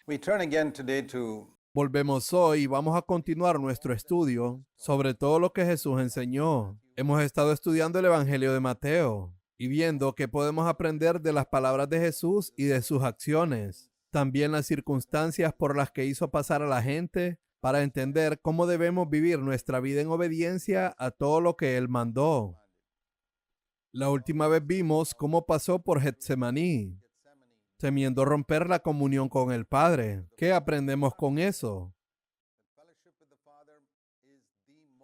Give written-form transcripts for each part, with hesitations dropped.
We turn again today to Volvemos hoy y vamos a continuar nuestro estudio sobre todo lo que Jesús enseñó. Hemos estado estudiando el Evangelio de Mateo y viendo qué podemos aprender de las palabras de Jesús y de sus acciones. También las circunstancias por las que hizo pasar a la gente para entender cómo debemos vivir nuestra vida en obediencia a todo lo que Él mandó. La última vez vimos cómo pasó por Getsemaní, temiendo romper la comunión con el Padre. ¿Qué aprendemos con eso?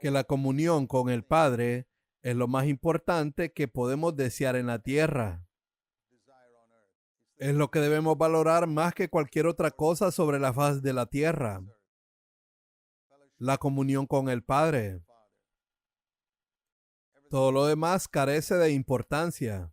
Que la comunión con el Padre es lo más importante que podemos desear en la tierra. Es lo que debemos valorar más que cualquier otra cosa sobre la faz de la tierra. La comunión con el Padre. Todo lo demás carece de importancia.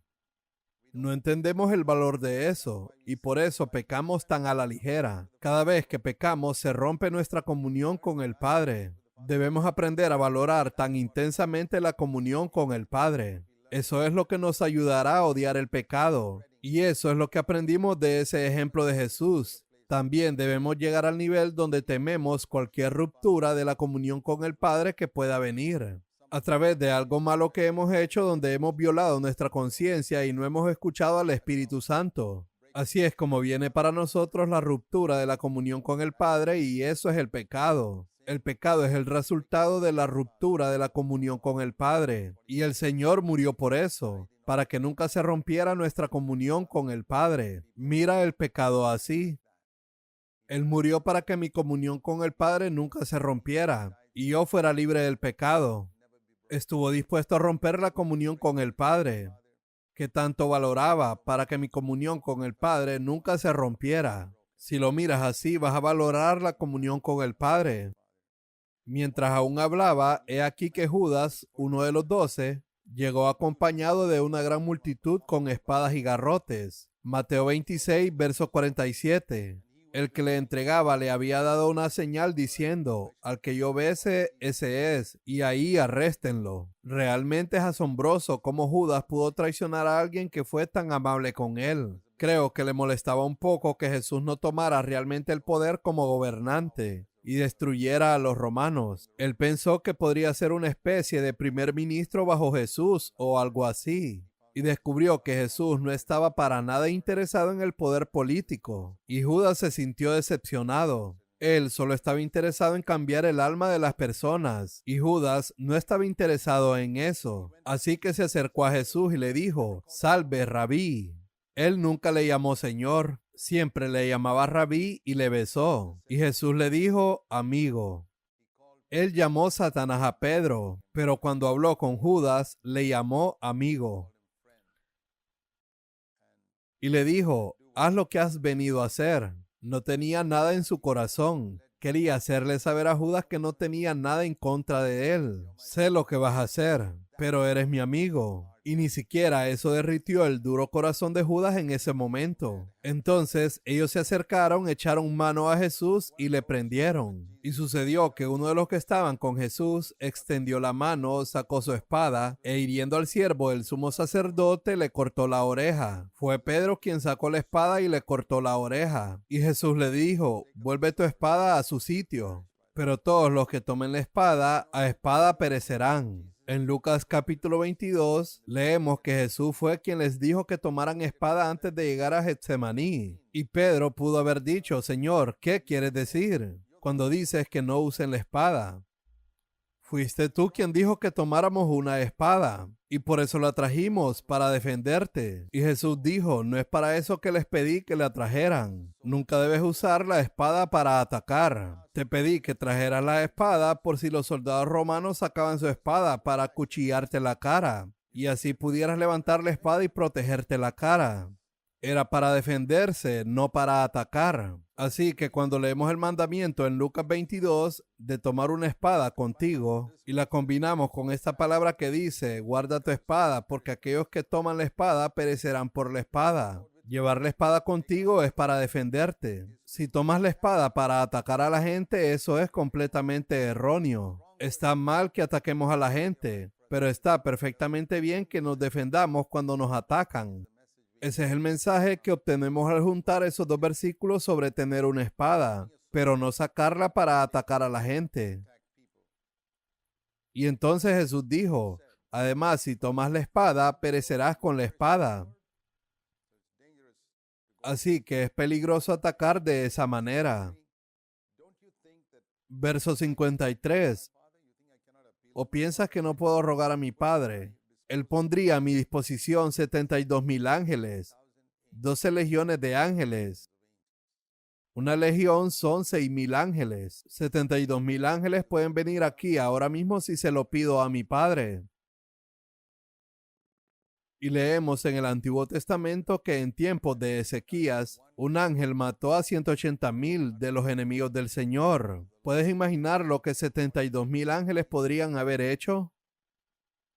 No entendemos el valor de eso y por eso pecamos tan a la ligera. Cada vez que pecamos se rompe nuestra comunión con el Padre. Debemos aprender a valorar tan intensamente la comunión con el Padre. Eso es lo que nos ayudará a odiar el pecado. Y eso es lo que aprendimos de ese ejemplo de Jesús. También debemos llegar al nivel donde tememos cualquier ruptura de la comunión con el Padre que pueda venir a través de algo malo que hemos hecho donde hemos violado nuestra conciencia y no hemos escuchado al Espíritu Santo. Así es como viene para nosotros la ruptura de la comunión con el Padre y eso es el pecado. El pecado es el resultado de la ruptura de la comunión con el Padre y el Señor murió por eso, para que nunca se rompiera nuestra comunión con el Padre. Mira el pecado así. Él murió para que mi comunión con el Padre nunca se rompiera y yo fuera libre del pecado. Estuvo dispuesto a romper la comunión con el Padre, que tanto valoraba, para que mi comunión con el Padre nunca se rompiera. Si lo miras así, vas a valorar la comunión con el Padre. Mientras aún hablaba, he aquí que Judas, uno de los 12, llegó acompañado de una gran multitud con espadas y garrotes. Mateo 26, verso 47. El que le entregaba le había dado una señal diciendo, al que yo bese, ese es, y ahí arréstenlo. Realmente es asombroso cómo Judas pudo traicionar a alguien que fue tan amable con él. Creo que le molestaba un poco que Jesús no tomara realmente el poder como gobernante y destruyera a los romanos. Él pensó que podría ser una especie de primer ministro bajo Jesús o algo así. Y descubrió que Jesús no estaba para nada interesado en el poder político. Y Judas se sintió decepcionado. Él solo estaba interesado en cambiar el alma de las personas. Y Judas no estaba interesado en eso. Así que se acercó a Jesús y le dijo, «Salve, Rabí». Él nunca le llamó Señor. Siempre le llamaba Rabí y le besó. Y Jesús le dijo, «Amigo». Él llamó Satanás a Pedro, pero cuando habló con Judas, le llamó amigo. Y le dijo, haz lo que has venido a hacer. No tenía nada en su corazón. Quería hacerle saber a Judas que no tenía nada en contra de él. Sé lo que vas a hacer, pero eres mi amigo. Y ni siquiera eso derritió el duro corazón de Judas en ese momento. Entonces ellos se acercaron, echaron mano a Jesús y le prendieron. Y sucedió que uno de los que estaban con Jesús extendió la mano, sacó su espada e hiriendo al siervo del sumo sacerdote le cortó la oreja. Fue Pedro quien sacó la espada y le cortó la oreja. Y Jesús le dijo, vuelve tu espada a su sitio. Pero todos los que tomen la espada, a espada perecerán. En Lucas capítulo 22 leemos que Jesús fue quien les dijo que tomaran espada antes de llegar a Getsemaní. Y Pedro pudo haber dicho, Señor, ¿qué quieres decir cuando dices que no usen la espada? Fuiste tú quien dijo que tomáramos una espada, y por eso la trajimos, para defenderte. Y Jesús dijo, no es para eso que les pedí que la trajeran. Nunca debes usar la espada para atacar. Te pedí que trajeras la espada por si los soldados romanos sacaban su espada para acuchillarte la cara, y así pudieras levantar la espada y protegerte la cara. Era para defenderse, no para atacar. Así que cuando leemos el mandamiento en Lucas 22 de tomar una espada contigo y la combinamos con esta palabra que dice, guarda tu espada, porque aquellos que toman la espada perecerán por la espada. Llevar la espada contigo es para defenderte. Si tomas la espada para atacar a la gente, eso es completamente erróneo. Está mal que ataquemos a la gente, pero está perfectamente bien que nos defendamos cuando nos atacan. Ese es el mensaje que obtenemos al juntar esos dos versículos sobre tener una espada, pero no sacarla para atacar a la gente. Y entonces Jesús dijo, además, si tomas la espada, perecerás con la espada. Así que es peligroso atacar de esa manera. Verso 53. ¿O piensas que no puedo rogar a mi Padre? Él pondría a mi disposición 72,000 ángeles, 12 legiones de ángeles. Una legión son 6,000 ángeles. 72,000 ángeles pueden venir aquí ahora mismo si se lo pido a mi Padre. Y leemos en el Antiguo Testamento que en tiempos de Ezequías, un ángel mató a 180,000 de los enemigos del Señor. ¿Puedes imaginar lo que 72,000 ángeles podrían haber hecho?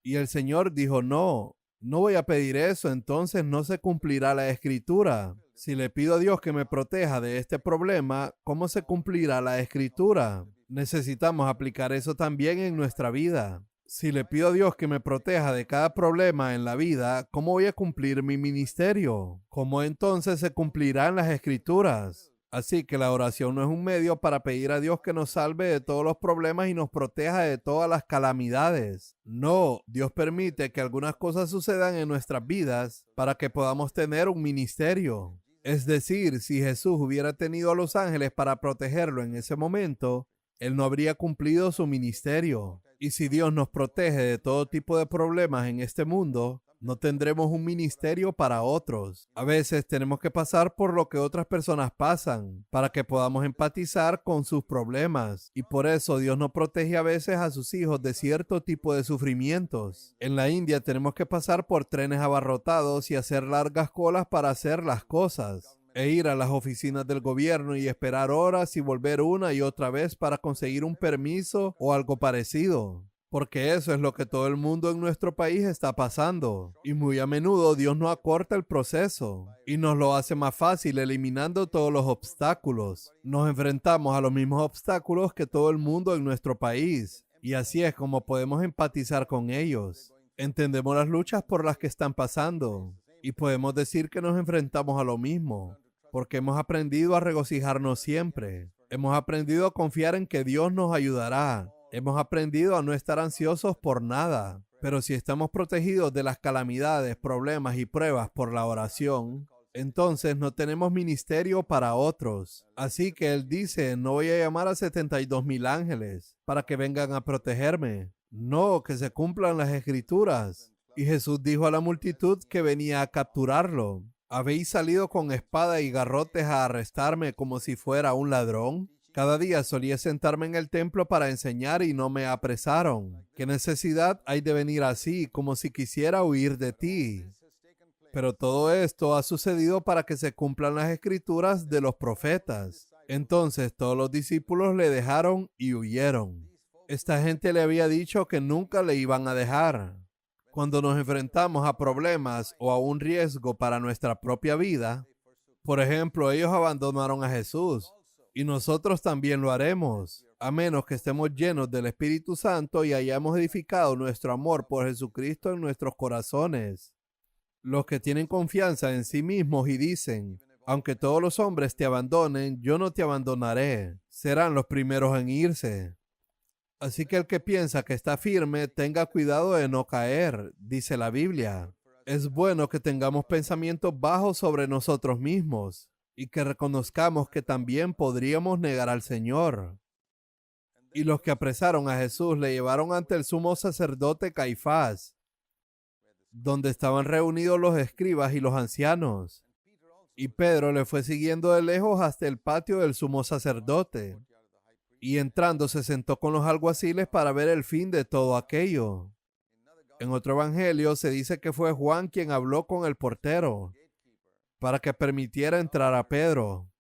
Y el Señor dijo, no voy a pedir eso, entonces no se cumplirá la Escritura. Si le pido a Dios que me proteja de este problema, ¿cómo se cumplirá la Escritura? Necesitamos aplicar eso también en nuestra vida. Si le pido a Dios que me proteja de cada problema en la vida, ¿cómo voy a cumplir mi ministerio? ¿Cómo entonces se cumplirán las Escrituras? Así que la oración no es un medio para pedir a Dios que nos salve de todos los problemas y nos proteja de todas las calamidades. No, Dios permite que algunas cosas sucedan en nuestras vidas para que podamos tener un ministerio. Es decir, si Jesús hubiera tenido a los ángeles para protegerlo en ese momento, Él no habría cumplido su ministerio. Y si Dios nos protege de todo tipo de problemas en este mundo, no tendremos un ministerio para otros. A veces tenemos que pasar por lo que otras personas pasan para que podamos empatizar con sus problemas. Y por eso Dios no protege a veces a sus hijos de cierto tipo de sufrimientos. En la India tenemos que pasar por trenes abarrotados y hacer largas colas para hacer las cosas. E ir a las oficinas del gobierno y esperar horas y volver una y otra vez para conseguir un permiso o algo parecido. Porque eso es lo que todo el mundo en nuestro país está pasando. Y muy a menudo Dios no acorta el proceso y nos lo hace más fácil eliminando todos los obstáculos. Nos enfrentamos a los mismos obstáculos que todo el mundo en nuestro país. Y así es como podemos empatizar con ellos. Entendemos las luchas por las que están pasando. Y podemos decir que nos enfrentamos a lo mismo. Porque hemos aprendido a regocijarnos siempre. Hemos aprendido a confiar en que Dios nos ayudará. Hemos aprendido a no estar ansiosos por nada. Pero si estamos protegidos de las calamidades, problemas y pruebas por la oración, entonces no tenemos ministerio para otros. Así que Él dice, no voy a llamar a 72,000 ángeles para que vengan a protegerme. No, que se cumplan las Escrituras. Y Jesús dijo a la multitud que venía a capturarlo. ¿Habéis salido con espada y garrotes a arrestarme como si fuera un ladrón? Cada día solía sentarme en el templo para enseñar y no me apresaron. ¿Qué necesidad hay de venir así, como si quisiera huir de ti? Pero todo esto ha sucedido para que se cumplan las escrituras de los profetas. Entonces todos los discípulos le dejaron y huyeron. Esta gente le había dicho que nunca le iban a dejar. Cuando nos enfrentamos a problemas o a un riesgo para nuestra propia vida, por ejemplo, ellos abandonaron a Jesús y nosotros también lo haremos, a menos que estemos llenos del Espíritu Santo y hayamos edificado nuestro amor por Jesucristo en nuestros corazones. Los que tienen confianza en sí mismos y dicen, aunque todos los hombres te abandonen, yo no te abandonaré, serán los primeros en irse. Así que el que piensa que está firme, tenga cuidado de no caer, dice la Biblia. Es bueno que tengamos pensamientos bajos sobre nosotros mismos y que reconozcamos que también podríamos negar al Señor. Y los que apresaron a Jesús le llevaron ante el sumo sacerdote Caifás, donde estaban reunidos los escribas y los ancianos. Y Pedro le fue siguiendo de lejos hasta el patio del sumo sacerdote. Y entrando se sentó con los alguaciles para ver el fin de todo aquello. En otro evangelio se dice que fue Juan quien habló con el portero para que permitiera entrar a Pedro.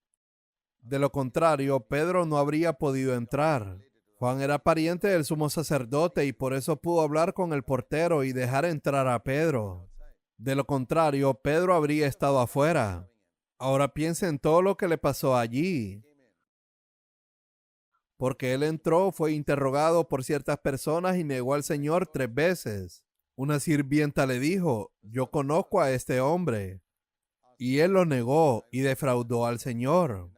De lo contrario, Pedro no habría podido entrar. Juan era pariente del sumo sacerdote y por eso pudo hablar con el portero y dejar entrar a Pedro. De lo contrario, Pedro habría estado afuera. Ahora piensa en todo lo que le pasó allí. Porque él entró, fue interrogado por ciertas personas y negó al Señor 3 veces. Una sirvienta le dijo, yo conozco a este hombre. y él lo negó y defraudó al Señor.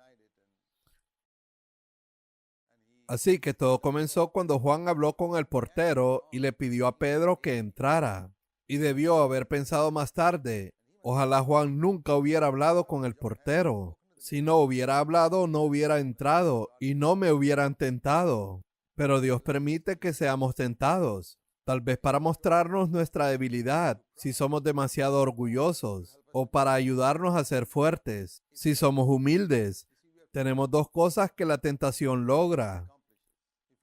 Así que todo comenzó cuando Juan habló con el portero y le pidió a Pedro que entrara. Y debió haber pensado más tarde, ojalá Juan nunca hubiera hablado con el portero. Si no hubiera hablado, no hubiera entrado y no me hubieran tentado. Pero Dios permite que seamos tentados, tal vez para mostrarnos nuestra debilidad, si somos demasiado orgullosos, o para ayudarnos a ser fuertes, si somos humildes. Tenemos dos cosas que la tentación logra.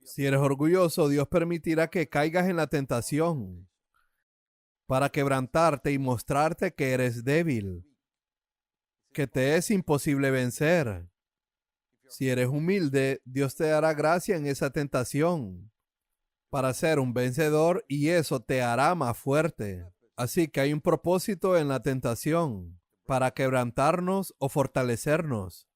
Si eres orgulloso, Dios permitirá que caigas en la tentación para quebrantarte y mostrarte que eres débil, que te es imposible vencer. Si eres humilde, Dios te dará gracia en esa tentación para ser un vencedor y eso te hará más fuerte. Así que hay un propósito en la tentación para quebrantarnos o fortalecernos.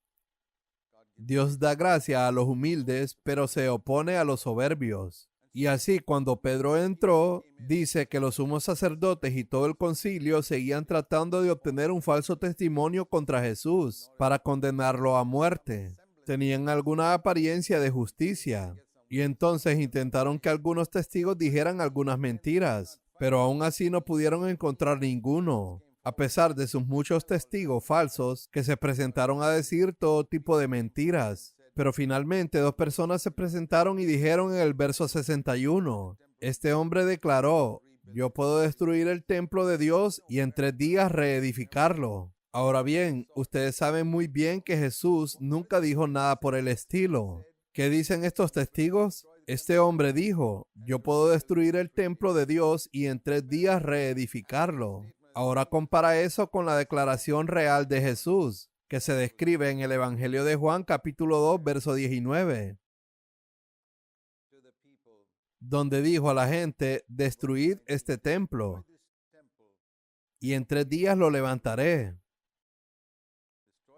Dios da gracia a los humildes, pero se opone a los soberbios. Y así cuando Pedro entró, dice que los sumos sacerdotes y todo el concilio seguían tratando de obtener un falso testimonio contra Jesús para condenarlo a muerte. Tenían alguna apariencia de justicia y entonces intentaron que algunos testigos dijeran algunas mentiras, pero aún así no pudieron encontrar ninguno, a pesar de sus muchos testigos falsos que se presentaron a decir todo tipo de mentiras. Pero finalmente dos personas se presentaron y dijeron en el verso 61, este hombre declaró, yo puedo destruir el templo de Dios y en 3 días reedificarlo. Ahora bien, ustedes saben muy bien que Jesús nunca dijo nada por el estilo. ¿Qué dicen estos testigos? Este hombre dijo, yo puedo destruir el templo de Dios y en 3 días reedificarlo. Ahora compara eso con la declaración real de Jesús, que se describe en el Evangelio de Juan capítulo 2, verso 19, donde dijo a la gente, destruid este templo y en 3 días lo levantaré.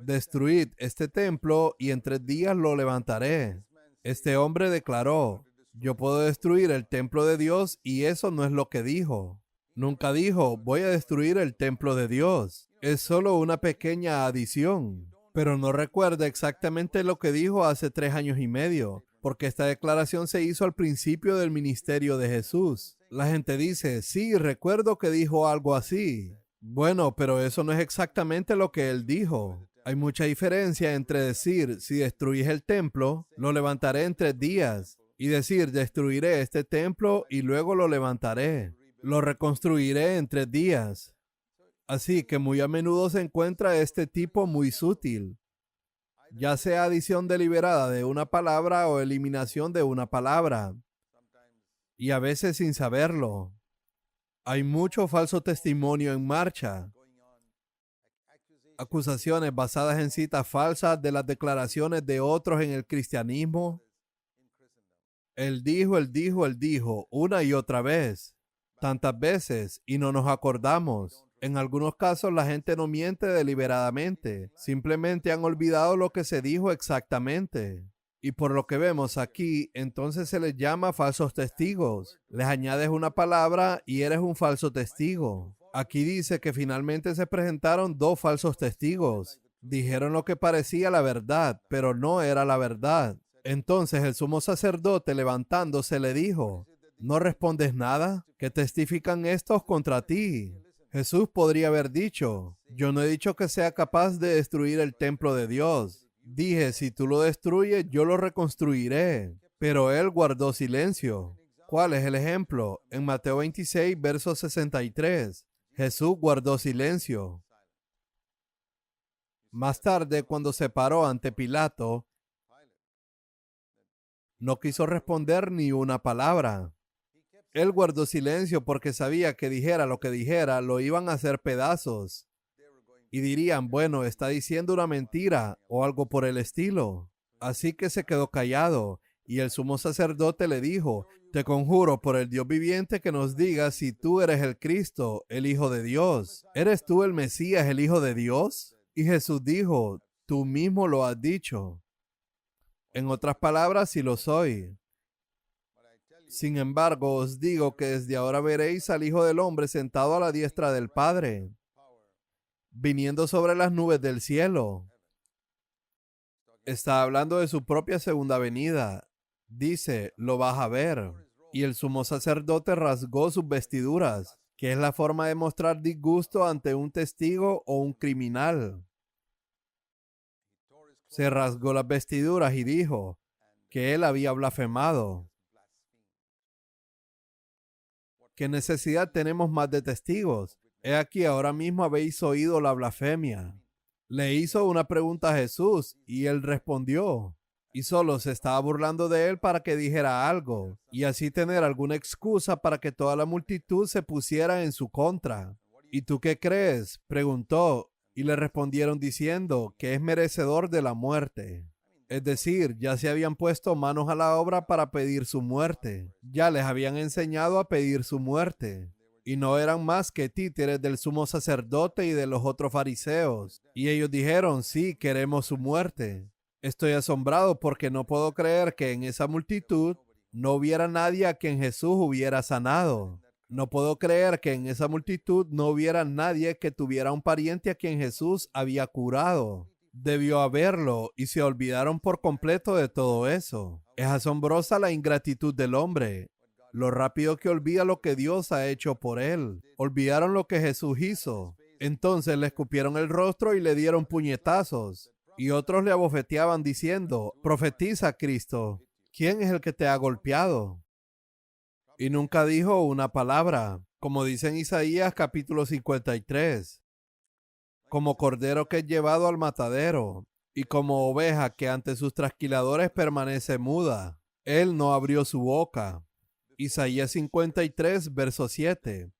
Destruid este templo y en 3 días lo levantaré. Este hombre declaró, yo puedo destruir el templo de Dios y eso no es lo que dijo. Nunca dijo, voy a destruir el templo de Dios. Es solo una pequeña adición. Pero no recuerda exactamente lo que dijo hace 3 años y medio, porque esta declaración se hizo al principio del ministerio de Jesús. La gente dice, sí, recuerdo que dijo algo así. Bueno, pero eso no es exactamente lo que él dijo. Hay mucha diferencia entre decir, si destruyes el templo, lo levantaré en 3 días, y decir, destruiré este templo y luego lo levantaré. Lo reconstruiré en 3 días. Así que muy a menudo se encuentra este tipo muy sutil, ya sea adición deliberada de una palabra o eliminación de una palabra, y a veces sin saberlo. Hay mucho falso testimonio en marcha. Acusaciones basadas en citas falsas de las declaraciones de otros en el cristianismo. Él dijo, una y otra vez, tantas veces, y no nos acordamos. En algunos casos la gente no miente deliberadamente, simplemente han olvidado lo que se dijo exactamente. Y por lo que vemos aquí, entonces se les llama falsos testigos. Les añades una palabra y eres un falso testigo. Aquí dice que finalmente se presentaron 2 falsos testigos. Dijeron lo que parecía la verdad, pero no era la verdad. Entonces el sumo sacerdote levantándose le dijo, ¿no respondes nada? ¿Qué testifican estos contra ti? Jesús podría haber dicho, yo no he dicho que sea capaz de destruir el templo de Dios. Dije, si tú lo destruyes, yo lo reconstruiré. Pero él guardó silencio. ¿Cuál es el ejemplo? En Mateo 26, verso 63. Jesús guardó silencio. Más tarde, cuando se paró ante Pilato, no quiso responder ni una palabra. Él guardó silencio porque sabía que dijera lo que dijera, lo iban a hacer pedazos. Y dirían, bueno, está diciendo una mentira o algo por el estilo. Así que se quedó callado y el sumo sacerdote le dijo, te conjuro por el Dios viviente que nos digas si tú eres el Cristo, el Hijo de Dios. ¿Eres tú el Mesías, el Hijo de Dios? Y Jesús dijo, tú mismo lo has dicho. En otras palabras, sí lo soy. Sin embargo, os digo que desde ahora veréis al Hijo del Hombre sentado a la diestra del Padre viniendo sobre las nubes del cielo. Está hablando de su propia segunda venida. Dice, lo vas a ver. Y el sumo sacerdote rasgó sus vestiduras, que es la forma de mostrar disgusto ante un testigo o un criminal. Se rasgó las vestiduras y dijo que él había blasfemado. ¿Qué necesidad tenemos más de testigos? He aquí, ahora mismo habéis oído la blasfemia. Le hizo una pregunta a Jesús y él respondió. Y solo se estaba burlando de él para que dijera algo y así tener alguna excusa para que toda la multitud se pusiera en su contra. ¿Y tú qué crees?, preguntó, y le respondieron diciendo que es merecedor de la muerte. Es decir, ya se habían puesto manos a la obra para pedir su muerte. Ya les habían enseñado a pedir su muerte. Y no eran más que títeres del sumo sacerdote y de los otros fariseos. Y ellos dijeron, sí, queremos su muerte. Estoy asombrado porque no puedo creer que en esa multitud no hubiera nadie a quien Jesús hubiera sanado. No puedo creer que en esa multitud no hubiera nadie que tuviera un pariente a quien Jesús había curado. Debió haberlo y se olvidaron por completo de todo eso. Es asombrosa la ingratitud del hombre. Lo rápido que olvida lo que Dios ha hecho por él. Olvidaron lo que Jesús hizo. Entonces le escupieron el rostro y le dieron puñetazos. Y otros le abofeteaban diciendo, profetiza, Cristo, ¿quién es el que te ha golpeado? Y nunca dijo una palabra, como dice en Isaías capítulo 53. Como cordero que es llevado al matadero, y como oveja que ante sus trasquiladores permanece muda, él no abrió su boca. Isaías 53, verso 7.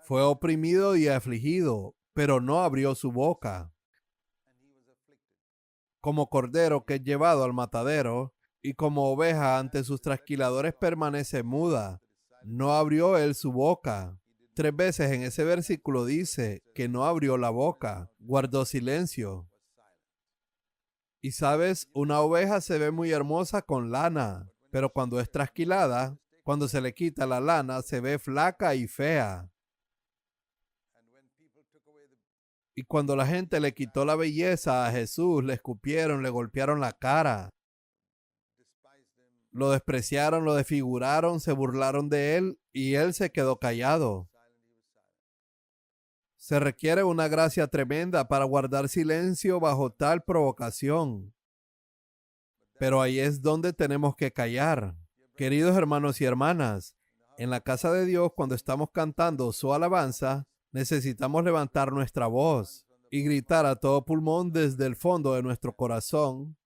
Fue oprimido y afligido, pero no abrió su boca. Como cordero que es llevado al matadero, y como oveja ante sus trasquiladores permanece muda, no abrió él su boca. 3 veces en ese versículo dice que no abrió la boca, guardó silencio. Y sabes, una oveja se ve muy hermosa con lana, pero cuando es trasquilada, cuando se le quita la lana, se ve flaca y fea. Y cuando la gente le quitó la belleza a Jesús, le escupieron, le golpearon la cara, lo despreciaron, lo desfiguraron, se burlaron de él y él se quedó callado. Se requiere una gracia tremenda para guardar silencio bajo tal provocación. Pero ahí es donde tenemos que callar. Queridos hermanos y hermanas, en la casa de Dios, cuando estamos cantando su alabanza, necesitamos levantar nuestra voz y gritar a todo pulmón desde el fondo de nuestro corazón,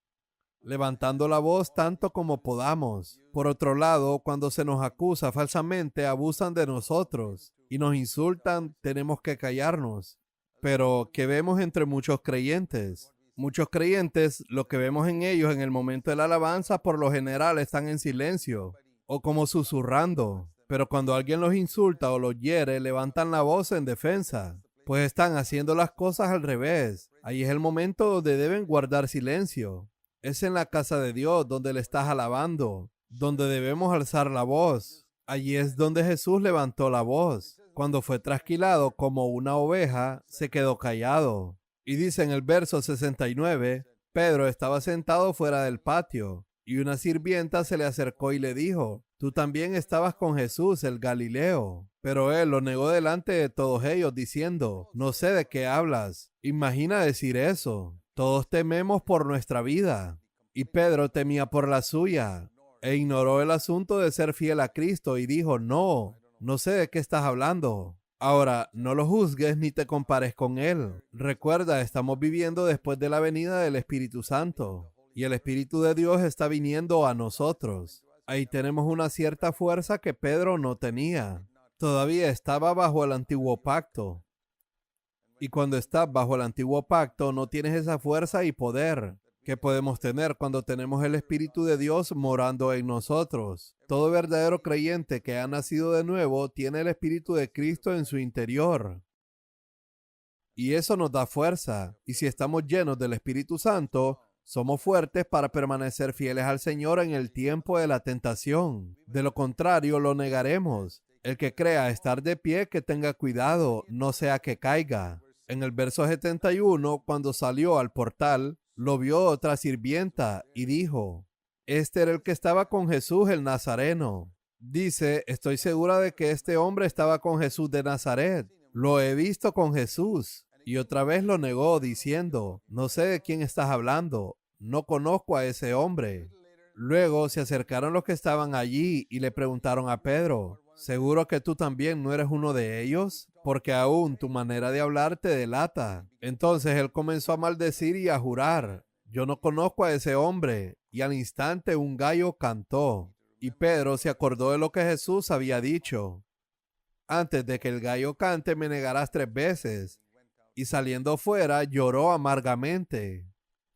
levantando la voz tanto como podamos. Por otro lado, cuando se nos acusa falsamente, abusan de nosotros y nos insultan, tenemos que callarnos. Pero, ¿qué vemos entre muchos creyentes? Muchos creyentes, lo que vemos en ellos en el momento de la alabanza, por lo general están en silencio o como susurrando. Pero cuando alguien los insulta o los hiere, levantan la voz en defensa, pues están haciendo las cosas al revés. Ahí es el momento donde deben guardar silencio. Es en la casa de Dios donde le estás alabando, donde debemos alzar la voz. Allí es donde Jesús levantó la voz. Cuando fue trasquilado como una oveja, se quedó callado. Y dice en el verso 69, Pedro estaba sentado fuera del patio, y una sirvienta se le acercó y le dijo, tú también estabas con Jesús el Galileo. Pero él lo negó delante de todos ellos, diciendo, no sé de qué hablas. Imagina decir eso. Todos tememos por nuestra vida. Y Pedro temía por la suya, e ignoró el asunto de ser fiel a Cristo y dijo, no sé de qué estás hablando. Ahora, no lo juzgues ni te compares con él. Recuerda, estamos viviendo después de la venida del Espíritu Santo, y el Espíritu de Dios está viniendo a nosotros. Ahí tenemos una cierta fuerza que Pedro no tenía. Todavía estaba bajo el antiguo pacto. Y cuando estás bajo el antiguo pacto, no tienes esa fuerza y poder que podemos tener cuando tenemos el Espíritu de Dios morando en nosotros. Todo verdadero creyente que ha nacido de nuevo tiene el Espíritu de Cristo en su interior. Y eso nos da fuerza. Y si estamos llenos del Espíritu Santo, somos fuertes para permanecer fieles al Señor en el tiempo de la tentación. De lo contrario, lo negaremos. El que crea estar de pie, que tenga cuidado, no sea que caiga. En el verso 71, cuando salió al portal, lo vio otra sirvienta y dijo, este era el que estaba con Jesús el Nazareno. Dice, estoy segura de que este hombre estaba con Jesús de Nazaret. Lo he visto con Jesús. Y otra vez lo negó diciendo, no sé de quién estás hablando, no conozco a ese hombre. Luego se acercaron los que estaban allí y le preguntaron a Pedro, ¿seguro que tú también no eres uno de ellos? Porque aún tu manera de hablar te delata. Entonces él comenzó a maldecir y a jurar, yo no conozco a ese hombre. Y al instante un gallo cantó. Y Pedro se acordó de lo que Jesús había dicho. Antes de que el gallo cante me negarás 3 veces. Y saliendo fuera lloró amargamente.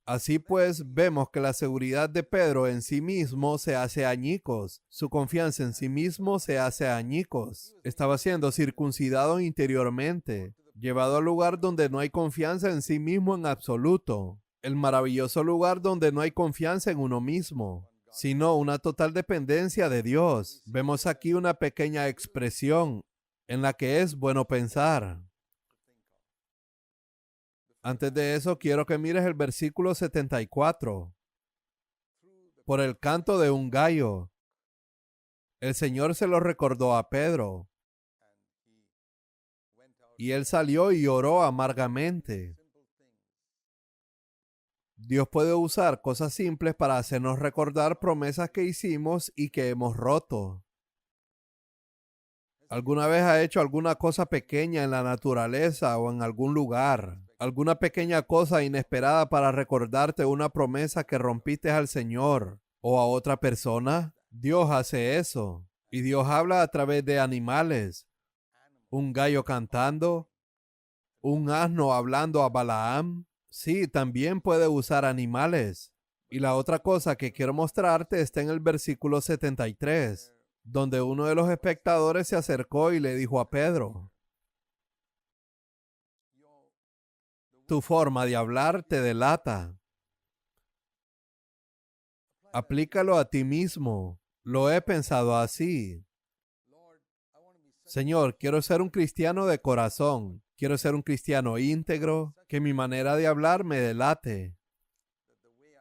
Así pues, vemos que la seguridad de Pedro en sí mismo se hace añicos. Su confianza en sí mismo se hace añicos. Estaba siendo circuncidado interiormente, llevado al lugar donde no hay confianza en sí mismo en absoluto. El maravilloso lugar donde no hay confianza en uno mismo, sino una total dependencia de Dios. Vemos aquí una pequeña expresión en la que es bueno pensar. Antes de eso, quiero que mires el versículo 74. Por el canto de un gallo, el Señor se lo recordó a Pedro, y él salió y oró amargamente. Dios puede usar cosas simples para hacernos recordar promesas que hicimos y que hemos roto. ¿Alguna vez ha hecho alguna cosa pequeña en la naturaleza o en algún lugar? ¿Alguna pequeña cosa inesperada para recordarte una promesa que rompiste al Señor o a otra persona? Dios hace eso. Y Dios habla a través de animales. Un gallo cantando, un asno hablando a Balaam. Sí, también puede usar animales. Y la otra cosa que quiero mostrarte está en el versículo 73. Donde uno de los espectadores se acercó y le dijo a Pedro, tu forma de hablar te delata. Aplícalo a ti mismo. Lo he pensado así. Señor, quiero ser un cristiano de corazón. Quiero ser un cristiano íntegro, que mi manera de hablar me delate.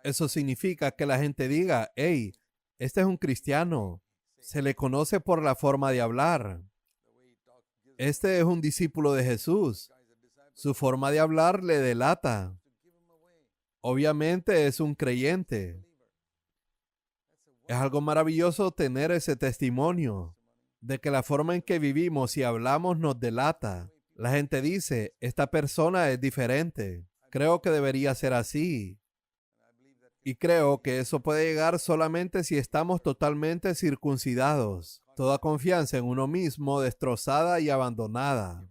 Eso significa que la gente diga, hey, este es un cristiano. Se le conoce por la forma de hablar. Este es un discípulo de Jesús. Su forma de hablar le delata. Obviamente es un creyente. Es algo maravilloso tener ese testimonio de que la forma en que vivimos y hablamos nos delata. La gente dice, esta persona es diferente. Creo que debería ser así. Y creo que eso puede llegar solamente si estamos totalmente circuncidados. Toda confianza en uno mismo destrozada y abandonada.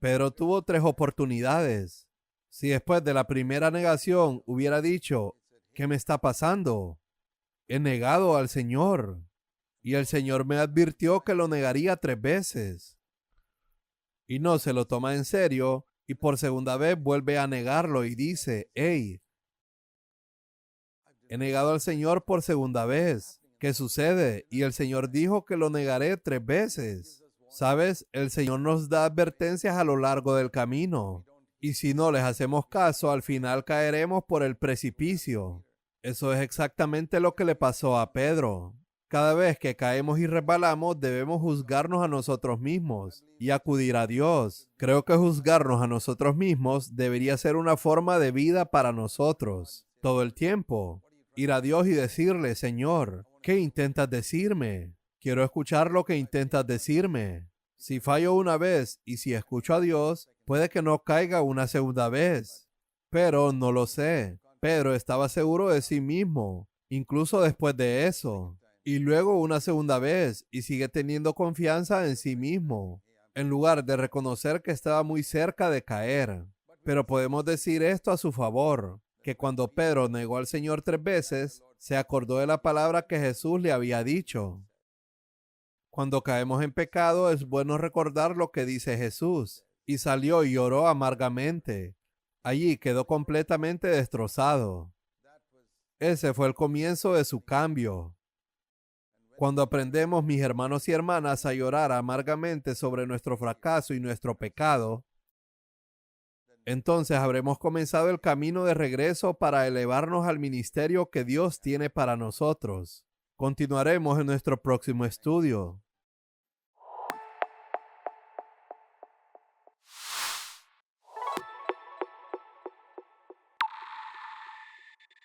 Pedro tuvo 3 oportunidades. Si después de la primera negación hubiera dicho, ¿qué me está pasando? He negado al Señor. Y el Señor me advirtió que lo negaría 3 veces. Y no se lo toma en serio y por segunda vez vuelve a negarlo y dice, hey, he negado al Señor por segunda vez. ¿Qué sucede? Y el Señor dijo que lo negaré 3 veces. ¿Sabes? El Señor nos da advertencias a lo largo del camino. Y si no les hacemos caso, al final caeremos por el precipicio. Eso es exactamente lo que le pasó a Pedro. Cada vez que caemos y resbalamos, debemos juzgarnos a nosotros mismos y acudir a Dios. Creo que juzgarnos a nosotros mismos debería ser una forma de vida para nosotros, todo el tiempo. Ir a Dios y decirle, Señor, ¿qué intentas decirme? Quiero escuchar lo que intentas decirme. Si fallo una vez y si escucho a Dios, puede que no caiga una segunda vez. Pero no lo sé. Pedro estaba seguro de sí mismo, incluso después de eso. Y luego una segunda vez y sigue teniendo confianza en sí mismo, en lugar de reconocer que estaba muy cerca de caer. Pero podemos decir esto a su favor, que cuando Pedro negó al Señor 3 veces, se acordó de la palabra que Jesús le había dicho. Cuando caemos en pecado es bueno recordar lo que dice Jesús. Y salió y lloró amargamente. Allí quedó completamente destrozado. Ese fue el comienzo de su cambio. Cuando aprendemos, mis hermanos y hermanas, a llorar amargamente sobre nuestro fracaso y nuestro pecado, entonces habremos comenzado el camino de regreso para elevarnos al ministerio que Dios tiene para nosotros. Continuaremos en nuestro próximo estudio.